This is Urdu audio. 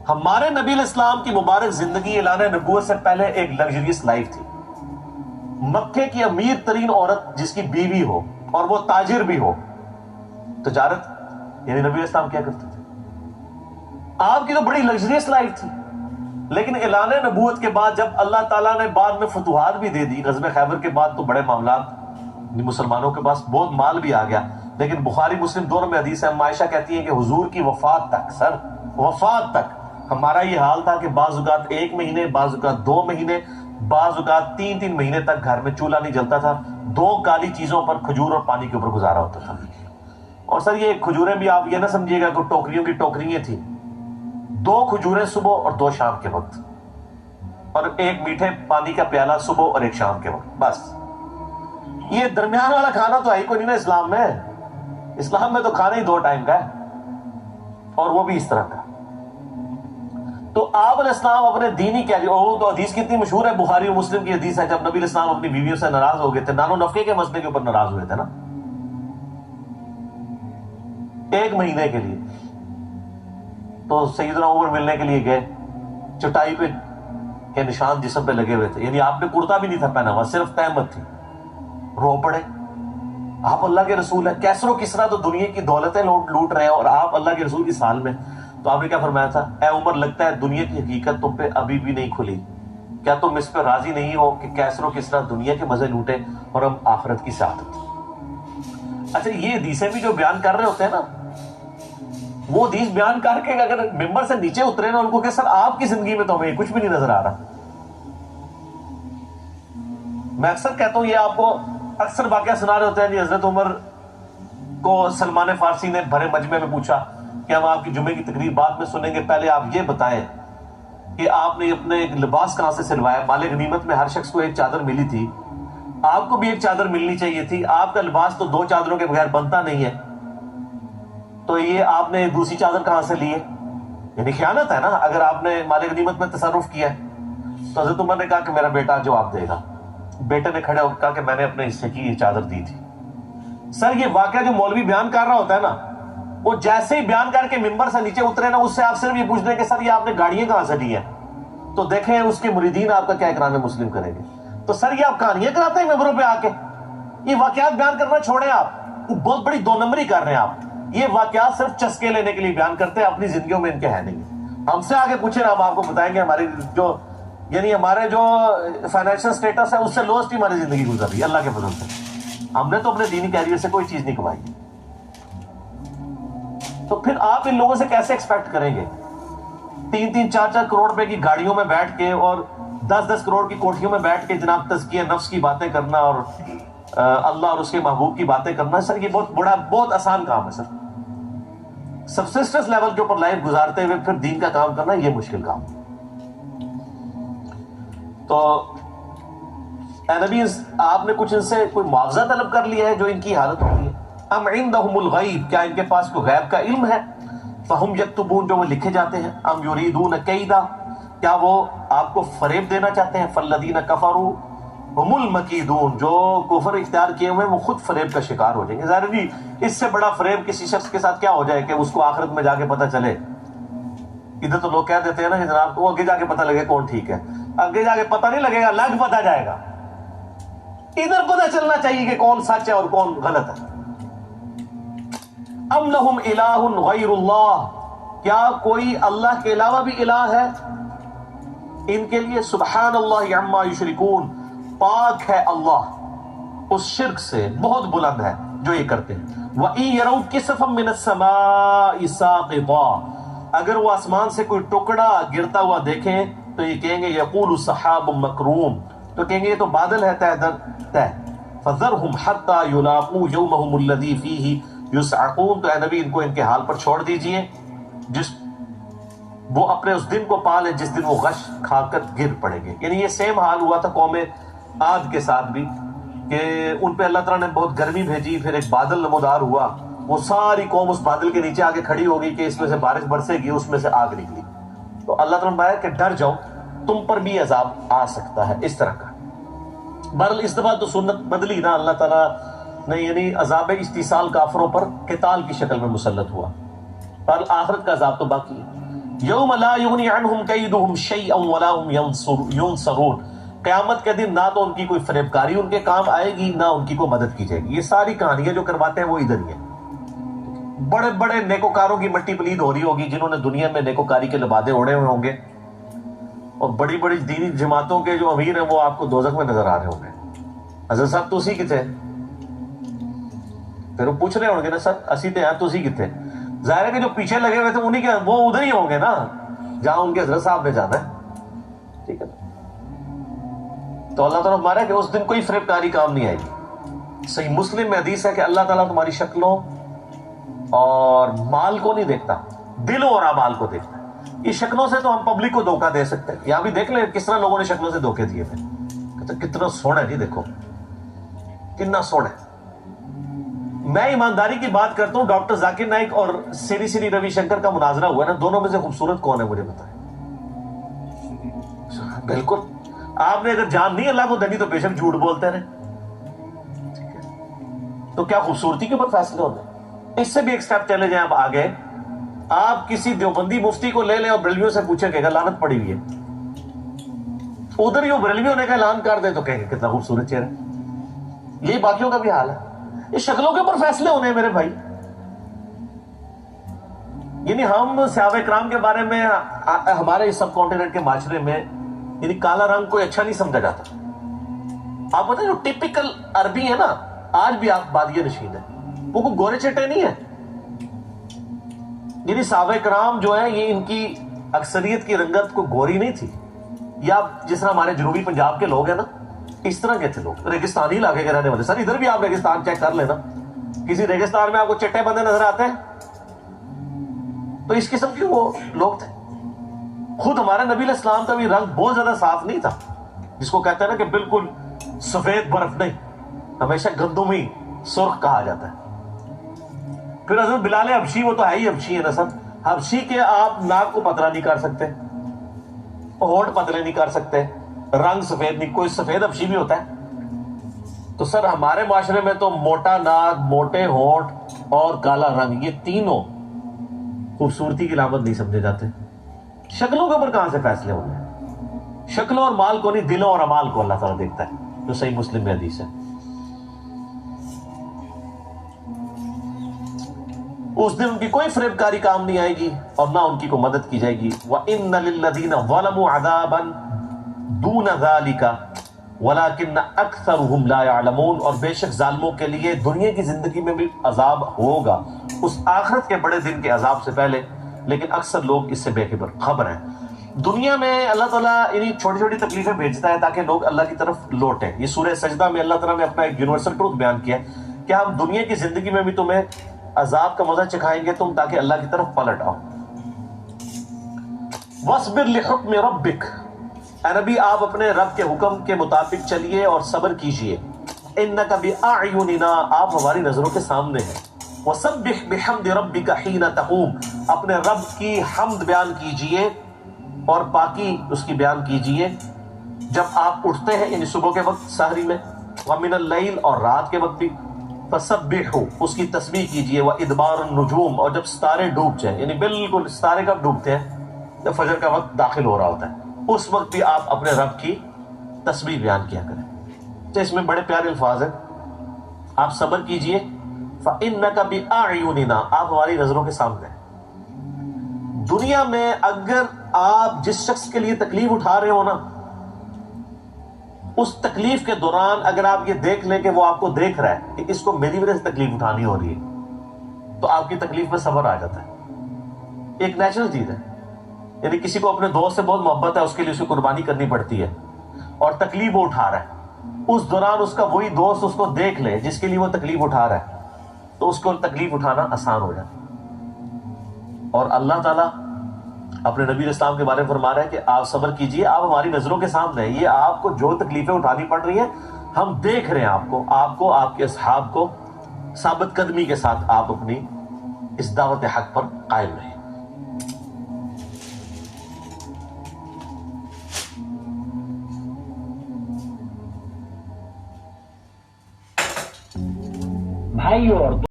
ہمارے نبی علیہ السلام کی مبارک زندگی اعلان نبوت سے پہلے ایک لگژریس لائف تھی. مکے کی امیر ترین عورت جس کی بیوی ہو اور وہ تاجر بھی ہو, تجارت یعنی نبی علیہ السلام کیا کرتے تھے. آپ کی تو بڑی لگژریس لائف تھی. لیکن اعلان نبوت کے بعد جب اللہ تعالیٰ نے بعد میں فتوحات بھی دے دی, غزوہ خیبر کے بعد تو بڑے معاملات, مسلمانوں کے پاس بہت مال بھی آ گیا. لیکن بخاری مسلم دونوں میں حدیث ہے, عائشہ کہتی ہیں کہ حضور کی وفات تک, سر وفات تک ہمارا یہ حال تھا کہ بعض اوقات 1 مہینے, بعض اوقات 2 مہینے, بعض اوقات 3 مہینے تک گھر میں چولہا نہیں جلتا تھا. 2 کالی چیزوں پر, کھجور اور پانی کے اوپر گزارا ہوتا تھا. اور سر یہ کھجوریں بھی آپ یہ نہ سمجھیے گا کہ ٹوکریوں کی ٹوکریاں تھیں. 2 کھجوریں صبح اور 2 شام کے وقت, اور 1 میٹھے پانی کا پیالہ صبح اور 1 شام کے وقت, بس. یہ درمیان والا کھانا تو ہے ہی کوئی نہیں نا اسلام میں. اسلام میں تو کھانا ہی 2 ٹائم کا ہے, اور وہ بھی اس طرح کا. تو آپ علیہ السلام اپنے دینی کیا, تو حدیث کتنی مشہور ہے, بخاری و مسلم کی حدیث ہے, جب نبی علیہ السلام اپنی بیویوں سے ناراض ہو گئے تھے, نان و نفقے کے مسئلے کے اوپر ناراض ہوئے تھے نا, 1 مہینے کے لیے. تو سیدنا عمر ملنے کے لیے گئے, چٹائی پہ کے نشان جسم پہ لگے ہوئے تھے, یعنی آپ نے کرتا بھی نہیں تھا پہنا ہوا, صرف تہمت تھی. رو پڑے, آپ اللہ کے رسول ہیں, کیسر و کسرا تو دنیا کی دولتیں لوٹ رہے ہیں, اور آپ اللہ کے رسول کی سال میں. تو آپ نے کیا فرمایا تھا, اے عمر لگتا ہے دنیا کی حقیقت تم پہ ابھی بھی نہیں کھلی, کیا تم اس پہ راضی نہیں ہو کہ کیسر و کسرا دنیا کے مزے لوٹے اور ہم آخرت کی سعادت. اچھا, یہ حدیثیں بھی جو بیان کر رہے ہوتے ہیں نا, وہ حدیث بیان کر کے اگر ممبر سے نیچے اترے نا ان کو کہ سر آپ کی زندگی میں تو ہمیں کچھ بھی نہیں نظر آ رہا. میں اکثر کہتا ہوں, یہ آپ کو اکثر واقعہ سنا رہے ہوتے ہیں, جی حضرت عمر کو سلمان فارسی نے بھرے مجمع میں پوچھا کہ ہم آپ کی جمعے کی تقریر بعد میں سنیں گے, پہلے آپ یہ بتائیں کہ آپ نے اپنے ایک لباس کہاں سے سلوایا. مال غنیمت میں ہر شخص کو 1 چادر ملی تھی, آپ کو بھی 1 چادر ملنی چاہیے تھی, آپ کا لباس تو 2 چادروں کے بغیر بنتا نہیں ہے, تو یہ آپ نے دوسری چادر کہاں سے لی ہے. یعنی خیانت ہے نا اگر آپ نے مال غنیمت میں تصرف کیا ہے. تو حضرت عمر نے کہا کہ میرا بیٹا جواب دے گا. بیٹے نے کھڑے ہو کہا کہ میں نے اپنے حصے کی یہ چادر دی تھی. سر یہ واقعہ جو مولوی بیان کر رہا ہوتا ہے نا, وہ جیسے ہی بیان کر کے ممبر سے نیچے اترے نا, اس سے آپ صرف یہ پوچھ دیں کہ سر یہ آپ نے گاڑیاں کہاں سے لی ہیں, تو دیکھیں اس کے مریدین آپ کا کیا اکرام مسلم کریں گے. تو سر یہ آپ کہانیاں کراتے ہیں ممبروں پہ آ کے, یہ واقعات بیان کرنا چھوڑیں آپ, بہت بڑی 2 نمبری کر رہے ہیں آپ. یہ واقعات صرف چسکے لینے کے لیے بیان کرتے ہیں, اپنی زندگیوں میں ان کے ہے نہیں. ہم سے آگے پوچھیں نا, ہم آپ کو بتائیں گے ہماری جو یعنی ہمارے جو فائنینشل سٹیٹس ہے اس سے لوسٹ ہی ہماری زندگی گزر رہی ہے اللہ کے فضل سے. ہم نے تو اپنے دینی کیریئر سے کوئی چیز نہیں کمائی. تو پھر آپ ان لوگوں سے کیسے ایکسپیکٹ کریں گے 3-3, 4-4 کروڑ روپے کی گاڑیوں میں بیٹھ کے اور 10-10 کروڑ کی کوٹھیوں میں بیٹھ کے جناب تزکیہ نفس کی باتیں کرنا اور اللہ اور اس کے محبوب کی باتیں کرنا. سر یہ بہت آسان کام ہے سر. سبسسٹنس لیول کے اوپر لائف گزارتے ہوئے پھر دین کا کام کرنا یہ مشکل کام. تو اے نبی آپ نے کچھ ان سے کوئی معاوضہ طلب کر لیا ہے جو ان کی حالت ہوتی ہے. ام عندهم الغیب, کیا ان کے پاس کوئی غیب کا علم ہے. فہم یکتبون, جو وہ لکھے جاتے ہیں. ام یریدون کیدا, کیا وہ آپ کو فریب دینا چاہتے ہیں. فالذین کفروا ہم المکیدون, جو کفر اختیار کیے ہوئے ہیں وہ خود فریب کا شکار ہو جائیں گے. ظاہر جی اس سے بڑا فریب کسی شخص کے ساتھ کیا ہو جائے کہ اس کو آخرت میں جا کے پتہ چلے. ادھر تو لوگ کہہ دیتے ہیں نا کہ جناب وہ آگے جا کے پتہ لگے کون ٹھیک ہے, آگے جا کے پتہ نہیں لگے گا, لگ پتہ جائے گا. ادھر پتہ چلنا چاہیے کہ کون سچ ہے اور کون غلط ہے. ام لہم الہ غیر اللہ, کیا کوئی اللہ کے علاوہ بھی الہ ہے ان کے لیے. سبحان اللہ عما یشرکون, پاک ہے اللہ اس شرک سے, بہت بلند ہے جو یہ کرتے ہیں. وَإِن يَرَوْا كِسَفًا مِّنَ السَّمَاءِ سَاقِطًا, اگر وہ آسمان سے کوئی ٹکڑا گرتا ہوا دیکھیں تو یہ کہیں گے یقول سحاب مکروم, تو کہیں گے یہ تو بادل ہے تہ در تہ. فذرهم حتى يلاقوا يومهم الذي فيه يصعقون, تو اے نبی ان کو ان کے حال پر چھوڑ دیجئے جس وہ اپنے اس دن کو پا لیں جس دن وہ غش کھا کر گر پڑیں گے. یعنی یہ سیم حال ہوا تھا قوم عاد کے ساتھ بھی کہ ان پہ اللہ تعالیٰ نے بہت گرمی بھیجی, پھر ایک بادل نمودار ہوا, وہ ساری قوم اس بادل کے نیچے آگے کھڑی ہو گئی کہ اس میں سے بارش برسے گی, اس میں سے آگ نکلی. تو اللہ تعالیٰ نے بتایا کہ ڈر جاؤ تم پر بھی عذاب آ سکتا ہے اس طرح کا. بہرحال اس دفعہ تو سنت بدلی نا, اللہ تعالیٰ نے یعنی عذاب استیصال کافروں پر قتال کی شکل میں مسلط ہوا. بہرحال آخرت کا عذاب تو باقی ہے. یوم لا یغنی عنہم کیدہم شیئا ولا ہم ینصرون، قیامت کے دن نہ تو ان کی کوئی فریبکاری ان کے کام آئے گی، نہ ان کی کوئی مدد کی جائے گی۔ یہ ساری کہانیاں جو کرواتے ہیں وہ ادھر ہی ہیں۔ بڑے بڑے نیکوکاروں کی مٹی پلید ہو رہی ہوگی جنہوں نے دنیا میں نیکوکاری کے لبادے اوڑے ہوئے ہوں گے، اور بڑی بڑی دینی جماعتوں کے جو امیر ہیں وہ آپ کو دوزخ میں نظر آ رہے ہوں گے۔ حضرت صاحب تو اسی کتے، پھر وہ پوچھ رہے ہوں گے نا سر اسی تے ہیں تو اسی کتے، ظاہر ہے کہ جو پیچھے لگے ہوئے تھے انہی کے وہ ادھر ہی ہوں گے نا جہاں ان کے حضرت صاحب نے جانا ہے، ٹھیک ہے نا۔ تو اللہ تعالیٰ ہمارا ہے کہ اس دن کوئی فریبکاری کام نہیں آئے گی۔ صحیح مسلم میں حدیث ہے کہ اللہ تعالیٰ تمہاری شکلوں اور مال کو نہیں دیکھتا، دلوں اور اعمال کو دیکھتا ہے۔ یہ شکلوں سے تو ہم پبلک کو دھوکہ دے سکتے ہیں، یہاں بھی دیکھ لیں کس طرح لوگوں نے شکلوں سے دھوکے دیے تھے، کتنا سونا ہے جی، دیکھو کتنا سونا ہے۔ میں ایمانداری کی بات کرتا ہوں، ڈاکٹر ذاکر نائک اور سری سری روی شنکر کا مناظرہ ہوا ہے نا، دونوں میں سے خوبصورت کون ہے مجھے بتائیں؟ بالکل، آپ نے اگر جان نہیں اللہ کو دینی تو بے شک جھوٹ بولتے رہے، تو کیا خوبصورتی کے اوپر فیصلے ہوتے ہیں؟ اس سے بھی ایک سٹیپ چلے جائیں آپ آگے، آپ کسی دیوبندی مفتی کو لے لیں اور بریلویوں سے پوچھیں کہ لعنت پڑی ہوئی ہے، ادھر ہی وہ بریلوی ہونے کا اعلان کر دیں تو کہیں گے کتنا خوبصورت چہرہ۔ یہی باقیوں کا بھی حال ہے، یہ شکلوں کے اوپر فیصلے ہونے ہیں میرے بھائی۔ یعنی ہم صحابہ کرام کے بارے میں ہمارے اس سب کانٹیننٹ کے معاشرے میں یعنی کالا رنگ کوئی اچھا نہیں سمجھا جاتا۔ آپ بتائیں جو ٹیپیکل عربی ہے نا، آج بھی آپ بادیہ نشین ہے، وہ کوئی گورے چٹے نہیں ہے۔ یعنی صحابہ کرام جو ہیں یہ ان کی اکثریت کی رنگت کو گوری نہیں تھی، یا جس طرح ہمارے جنوبی پنجاب کے لوگ ہیں نا اس طرح کے تھے لوگ، ریگستانی علاقے کے رہنے والے۔ سر ادھر بھی آپ ریگستان چیک کر لینا، کسی ریگستان میں آپ کو چٹے بندے نظر آتے ہیں تو اس قسم کے وہ لوگ تھے۔ خود ہمارے نبی علیہ السلام کا بھی رنگ بہت زیادہ صاف نہیں تھا، جس کو کہتے ہیں نا کہ بالکل سفید برف نہیں، ہمیشہ گندمی سرخ کہا جاتا ہے۔ پھر حضرت بلال حبشی، وہ تو ہے ہی حبشی ہے نا سب، حبشی کے آپ ناک کو پتلا نہیں کر سکتے، ہونٹ پتلے نہیں کر سکتے، رنگ سفید نہیں، کوئی سفید حبشی بھی ہوتا ہے؟ تو سر ہمارے معاشرے میں تو موٹا ناک، موٹے ہونٹ اور کالا رنگ، یہ تینوں خوبصورتی کی علامت نہیں سمجھے جاتے۔ شکلوں کے اوپر کہاں سے فیصلے ہوتے ہیں؟ شکلوں اور مال کو نہیں، دلوں اور اعمال کو اللہ تعالیٰ دیکھتا ہے، جو صحیح مسلم میں حدیث ہے۔ اس دن ان کی کوئی فریبکاری کام نہیں آئے گی اور نہ ان کی کوئی مدد کی جائے گی۔ وَإِنَّ لِلَّذِينَ ظَلَمُوا عَذَابًا دُونَ ذَلِكَ وَلَكِنَّ أَكْثَرُهُمْ لَا يَعْلَمُونَ، اور بے شک ظالموں کے لیے دنیا کی زندگی میں بھی عذاب ہوگا، اس آخرت کے بڑے دن کے عذاب سے پہلے، لیکن اکثر لوگ اس سے بے خبر ہیں۔ دنیا میں اللہ تعالیٰ انہیں چھوٹی چھوٹی تکلیفیں بھیجتا ہے تاکہ لوگ اللہ کی طرف لوٹیں۔ یہ سورہ سجدہ میں اللہ تعالیٰ نے اپنا ایک یونیورسل ٹروتھ بیان کیا ہے کہ ہم دنیا کی زندگی میں بھی تمہیں عذاب کا مزہ چکھائیں گے تم تاکہ اللہ کی طرف پلٹ آؤ۔ وَاصْبِرْ لِحُكْمِ رَبِّكَ، اے نبی آپ اپنے رب کے حکم کے مطابق چلیے اور صبر کیجئے۔ إِنَّكَ بِأَعْيُنِنَا، آپ ہماری نظروں کے سامنے ہیں۔ وَسَبِّحْ بِحَمْدِ رَبِّكَ حِينَ تَقُومُ، اپنے رب کی حمد بیان کیجئے اور پاکی اس کی بیان کیجئے جب آپ اٹھتے ہیں، یعنی صبح کے وقت سحری میں، وَمِنَ اللَّيْلِ، اور رات کے وقت بھی، فَسَبِّحُوا، اس کی تسبیح کیجئے، وَإِدْبَارُ النُّجُومِ، اور جب ستارے ڈوب جائیں، یعنی بالکل ستارے کب ڈوبتے ہیں؟ جب فجر کا وقت داخل ہو رہا ہوتا ہے، اس وقت بھی آپ اپنے رب کی تسبیح بیان کیا کریں۔ تو اس میں بڑے پیارے الفاظ ہیں، آپ صبر کیجئے، فَإِنَّكَ بِأَعْيُنِنَا، آپ ہماری نظروں کے سامنے ہیں۔ دنیا میں اگر آپ جس شخص کے لیے تکلیف اٹھا رہے ہو نا، اس تکلیف کے دوران اگر آپ یہ دیکھ لیں کہ وہ آپ کو دیکھ رہا ہے کہ اس کو میری وجہ سے تکلیف اٹھانی ہو رہی ہے، تو آپ کی تکلیف میں صبر آ جاتا ہے۔ ایک نیچرل چیز ہے، یعنی کسی کو اپنے دوست سے بہت محبت ہے، اس کے لیے اسے قربانی کرنی پڑتی ہے، اور تکلیف وہ اٹھا رہا ہے، اس دوران اس کا وہی دوست اس کو دیکھ لے جس کے لیے وہ تکلیف اٹھا رہا ہے، تو اس کو تکلیف اٹھانا آسان ہو جاتا ہے۔ اور اللہ تعالیٰ اپنے نبی اسلام کے بارے میں فرما رہا ہے کہ آپ صبر کیجئے، آپ ہماری نظروں کے سامنے ہیں، یہ آپ کو جو تکلیفیں اٹھانی پڑ رہی ہیں ہم دیکھ رہے ہیں، آپ کو آپ کے اصحاب کو ثابت قدمی کے ساتھ آپ اپنی اس دعوت حق پر قائم رہیں۔ بھائیو اور